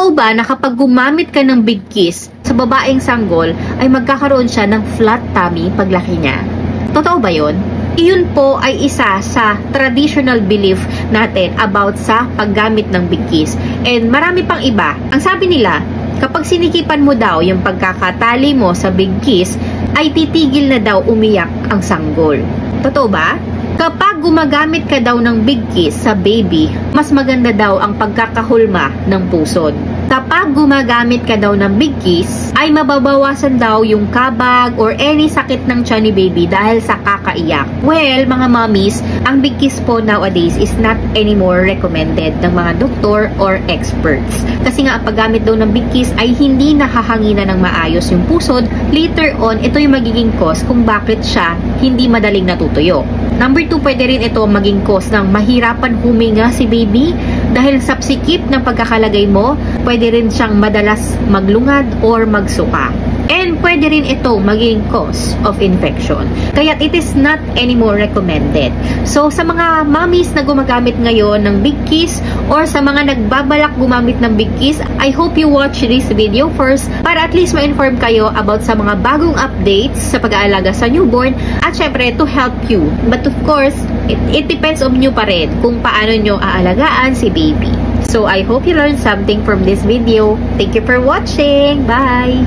Totoo ba na kapag gumamit ka ng Big Kiss sa babaeng sanggol ay magkakaroon siya ng flat tummy paglaki niya? Totoo ba yun? Iyon po ay isa sa traditional belief natin about sa paggamit ng Big Kiss. And marami pang iba. Ang sabi nila, kapag sinikipan mo daw yung pagkakatali mo sa Big Kiss, ay titigil na daw umiyak ang sanggol. Totoo ba? Kapag gumagamit ka daw ng Big Kiss sa baby, mas maganda daw ang pagkakahulma ng pusod. Kapag gumagamit ka daw ng Big Kiss, ay mababawasan daw yung kabag or any sakit ng tiyan ni baby dahil sa kakaiyak. Well, mga mommies, ang Big Kiss po nowadays is not anymore recommended ng mga doktor or experts. Kasi nga, paggamit daw ng Big Kiss ay hindi nahahanginan ng maayos yung pusod. Later on, ito yung magiging cause kung bakit siya hindi madaling natutuyo. Number 2, pwede rin ito maging cause ng mahirapan huminga si baby dahil sa sikip ng pagkakalagay mo, pwede rin siyang madalas maglungad or magsuka. And pwede rin ito maging cause of infection. Kaya it is not anymore recommended. So sa mga mommies na gumagamit ngayon ng Big Kiss or sa mga nagbabalak gumamit ng Big Kiss, I hope you watch this video first para at least ma-inform kayo about sa mga bagong updates sa pag-aalaga sa newborn at syempre to help you. But of course, it depends on you pa rin kung paano nyo aalagaan si baby. So I hope you learned something from this video. Thank you for watching. Bye!